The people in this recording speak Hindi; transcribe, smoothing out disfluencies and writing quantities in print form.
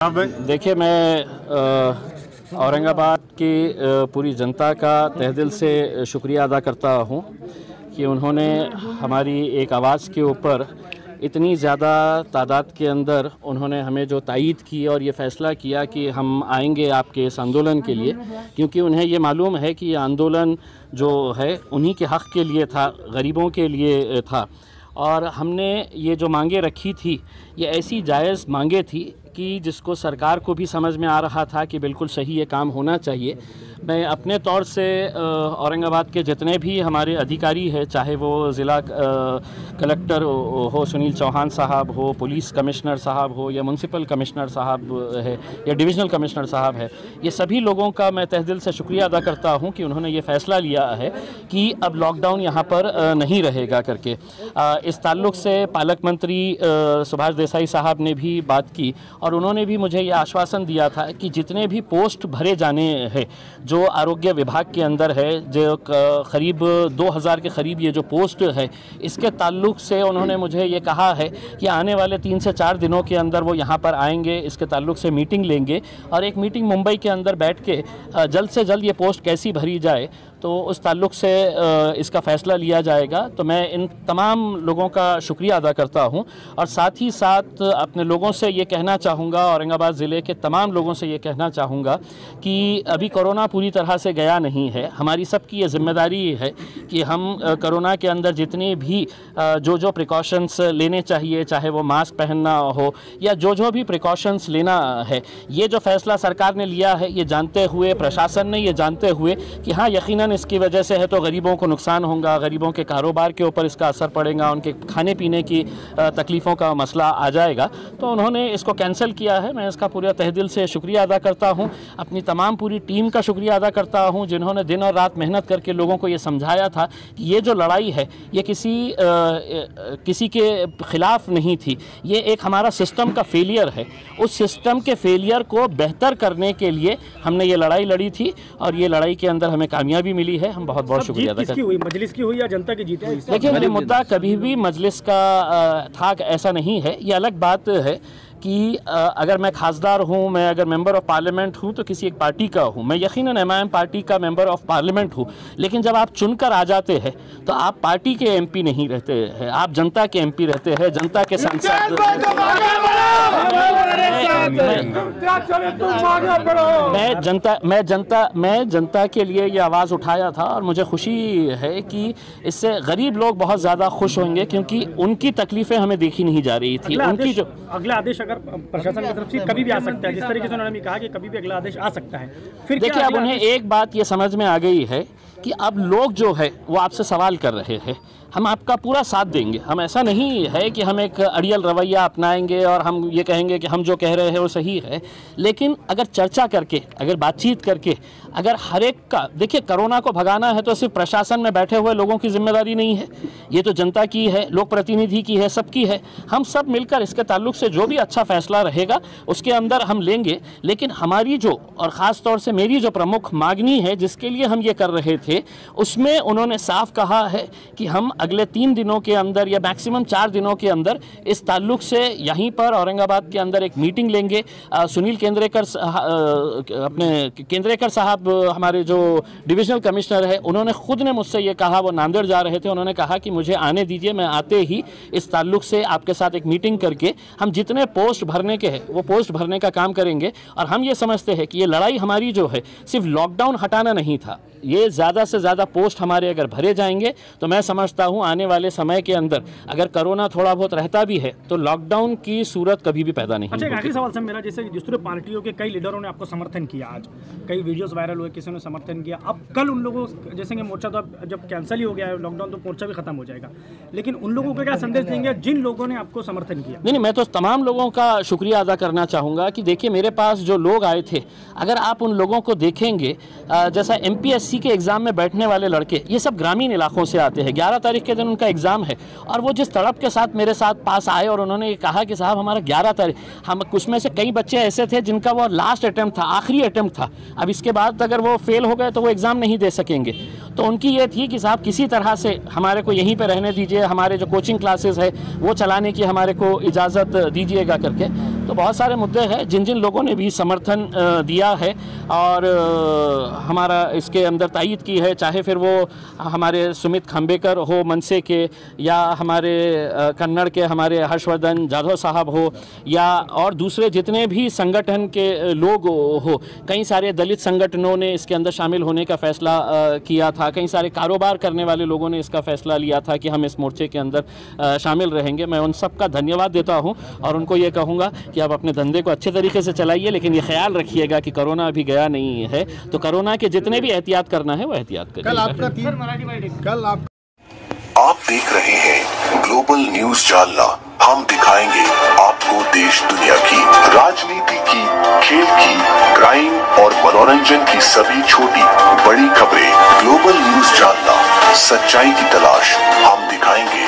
देखिए, मैं औरंगाबाद की पूरी जनता का तहे दिल से शुक्रिया अदा करता हूँ कि उन्होंने हमारी एक आवाज़ के ऊपर इतनी ज़्यादा तादाद के अंदर उन्होंने हमें जो तायीद की और ये फ़ैसला किया कि हम आएंगे आपके इस आंदोलन के लिए, क्योंकि उन्हें ये मालूम है कि ये आंदोलन जो है उन्हीं के हक़ के लिए था, गरीबों के लिए था। और हमने ये जो मांगे रखी थी ये ऐसी जायज़ मांगे थी कि जिसको सरकार को भी समझ में आ रहा था कि बिल्कुल सही ये काम होना चाहिए। मैं अपने तौर से औरंगाबाद के जितने भी हमारे अधिकारी हैं, चाहे वो ज़िला कलेक्टर हो सुनील चौहान साहब हो, पुलिस कमिश्नर साहब हो, या म्यूनसिपल कमिश्नर साहब है, या डिविज़नल कमिश्नर साहब है, ये सभी लोगों का मैं तहे दिल से शुक्रिया अदा करता हूँ कि उन्होंने ये फ़ैसला लिया है कि अब लॉकडाउन यहाँ पर नहीं रहेगा करके। इस ताल्लुक़ से पालक मंत्री सुभाष देसाई साहब ने भी बात की और उन्होंने भी मुझे ये आश्वासन दिया था कि जितने भी पोस्ट भरे जाने हैं जो आरोग्य विभाग के अंदर है, जो करीब 2000 के करीब ये जो पोस्ट है, इसके ताल्लुक़ से उन्होंने मुझे ये कहा है कि आने वाले 3 से 4 दिनों के अंदर वो यहाँ पर आएंगे, इसके ताल्लुक़ से मीटिंग लेंगे और एक मीटिंग मुंबई के अंदर बैठ के जल्द से जल्द ये पोस्ट कैसी भरी जाए तो उस ताल्लुक़ से इसका फ़ैसला लिया जाएगा। तो मैं इन तमाम लोगों का शुक्रिया अदा करता हूं और साथ ही साथ अपने लोगों से ये कहना चाहूँगा, औरंगाबाद ज़िले के तमाम लोगों से ये कहना चाहूँगा कि अभी कोरोना पूरी तरह से गया नहीं है। हमारी सबकी ये ज़िम्मेदारी है कि हम कोरोना के अंदर जितनी भी जो प्रिकॉशंस लेने चाहिए, चाहे वो मास्क पहनना हो या जो भी प्रिकॉशंस लेना है, ये जो फ़ैसला सरकार ने लिया है, ये जानते हुए, प्रशासन ने ये जानते हुए कि हाँ यकीनन इसकी वजह से है तो गरीबों को नुकसान होगा, गरीबों के कारोबार के ऊपर इसका असर पड़ेगा, उनके खाने पीने की तकलीफ़ों का मसला आ जाएगा, तो उन्होंने इसको कैंसिल किया है। मैं इसका पूरा तहे दिल से शुक्रिया अदा करता हूं। अपनी तमाम पूरी टीम का शुक्रिया अदा करता हूं जिन्होंने दिन और रात मेहनत करके लोगों को ये समझाया था कि ये जो लड़ाई है ये किसी के ख़िलाफ़ नहीं थी, ये एक हमारा सिस्टम का फेलियर है। उस सिस्टम के फेलियर को बेहतर करने के लिए हमने ये लड़ाई लड़ी थी और ये लड़ाई के अंदर हमें कामयाबी मिली है। हम बहुत बहुत शुक्रिया अदा करते हैं। मजलिस की हुई या जनता की जीत हुई? देखिए, ये मुद्दा कभी भी मजलिस का था ऐसा नहीं है। ये अलग बात है कि अगर मैं खासदार हूँ, मैं अगर मेंबर ऑफ़ पार्लियामेंट हूँ तो किसी एक पार्टी का हूँ, मैं यकीनन MIM पार्टी का मेंबर ऑफ़ पार्लियामेंट हूँ, लेकिन जब आप चुनकर आ जाते हैं तो आप पार्टी के MP नहीं रहते हैं, आप जनता के MP रहते हैं, जनता के सांसद। मैं जनता के लिए ये आवाज़ उठाया था और मुझे खुशी है कि इससे गरीब लोग बहुत ज़्यादा खुश होंगे क्योंकि उनकी तकलीफ़ें हमें देखी नहीं जा रही थी। उनकी जो अगला आदेश अगर प्रशासन की तरफ से कभी भी आ सकता है, जिस तरीके से उन्होंने कहा कि कभी भी अगला आदेश आ सकता है, फिर देखिए अब उन्हें एक बात ये समझ में आ गई है कि अब लोग जो है वो आपसे सवाल कर रहे हैं, हम आपका पूरा साथ देंगे। हम ऐसा नहीं है कि हम एक अड़ियल रवैया अपनाएंगे और हम ये कहेंगे कि हम जो कह रहे हैं वो सही है, लेकिन अगर चर्चा करके, अगर बातचीत करके, अगर हर एक का, देखिए कोरोना को भगाना है तो सिर्फ प्रशासन में बैठे हुए लोगों की जिम्मेदारी नहीं है, ये तो जनता की है, लोक प्रतिनिधि की है, सबकी है। हम सब मिलकर इसके ताल्लुक से जो भी अच्छा फैसला रहेगा उसके अंदर हम लेंगे। लेकिन हमारी जो, और ख़ास तौर से मेरी जो प्रमुख मांगनी है जिसके लिए हम ये कर रहे थे, उसमें उन्होंने साफ कहा है कि हम अगले 3 दिनों के अंदर या मैक्सिमम 4 दिनों के अंदर इस ताल्लुक से यहीं पर औरंगाबाद के अंदर एक मीटिंग लेंगे। सुनील केंद्रेकर साहब हमारे जो डिविजनल कमिश्नर है, उन्होंने खुद ने मुझसे ये कहा, वो नांदेड़ जा रहे थे, उन्होंने कहा कि मुझे आने दीजिए, मैं आते ही इस ताल्लुक से आपके साथ एक मीटिंग करके हम जितने पोस्ट भरने के हैं वो पोस्ट भरने का काम करेंगे। और हम ये समझते हैं कि ये लड़ाई हमारी जो है सिर्फ लॉकडाउन हटाना नहीं था, ये ज़्यादा से ज़्यादा पोस्ट हमारे अगर भरे जाएंगे तो मैं समझता हूँ आने वाले समय के अंदर अगर कोरोना थोड़ा बहुत रहता भी है तो लॉकडाउन की सूरत कभी भी पैदा नहीं होगी। अच्छा, आखिरी सवाल सर मेरा, जैसे जिस तरह पार्टियों के कई लीडरों ने आपको समर्थन किया, आज कई वीडियोस वायरल हुए, किसी ने समर्थन किया, अब कल उन लोगों जैसे कि मोर्चा तो अब जब कैंसिल ही हो गया है लॉकडाउन तो मोर्चा भी खत्म हो जाएगा, लेकिन उन लोगों को क्या संदेश देंगे जिन लोगों ने आपको समर्थन किया? नहीं, मैं तो तमाम लोगों का शुक्रिया अदा करना चाहूँगा कि देखिए मेरे पास जो लोग आए थे, अगर आप उन लोगों को देखेंगे, जैसा MPSC के एग्ज़ाम में बैठने वाले लड़के, ये सब ग्रामीण इलाकों से आते हैं। 11 तारीख के दिन उनका एग्ज़ाम है और वो जिस तड़प के साथ मेरे साथ पास आए और उन्होंने ये कहा कि साहब हमारा 11 तारीख, हम उसमें से कई बच्चे ऐसे थे जिनका वो लास्ट अटैम्प्ट था, आखिरी अटैम्प्ट था, अब इसके बाद अगर वो फेल हो गए तो वो एग्ज़ाम नहीं दे सकेंगे। तो उनकी ये थी कि साहब किसी तरह से हमारे को यहीं पे रहने दीजिए, हमारे जो कोचिंग क्लासेस है वो चलाने की हमारे को इजाज़त दीजिएगा करके। तो बहुत सारे मुद्दे हैं जिन जिन लोगों ने भी समर्थन दिया है और हमारा इसके अंदर तायीद की है, चाहे फिर वो हमारे सुमित खंबेकर हो मनसे के, या हमारे कन्नड़ के हमारे हर्षवर्धन जाधव साहब हो, या और दूसरे जितने भी संगठन के लोग हो। कई सारे दलित संगठनों ने इसके अंदर शामिल होने का फैसला किया था, कई सारे कारोबार करने वाले लोगों ने इसका फैसला लिया था कि हम इस मोर्चे के अंदर शामिल रहेंगे। मैं उन सब का धन्यवाद देता हूं और उनको ये कहूँगा कि आप अपने धंधे को अच्छे तरीके से चलाइए, लेकिन ये ख्याल रखिएगा कि कोरोना अभी गया नहीं है, तो कोरोना के जितने भी एहतियात करना है वो एहतियात करिए। आप देख रहे हैं ग्लोबल न्यूज जालना। हम दिखाएंगे आपको देश दुनिया की, राजनीति की, खेल की, क्राइम और मनोरंजन की सभी छोटी बड़ी खबरें। ग्लोबल न्यूज जालना, सच्चाई की तलाश हम दिखाएंगे।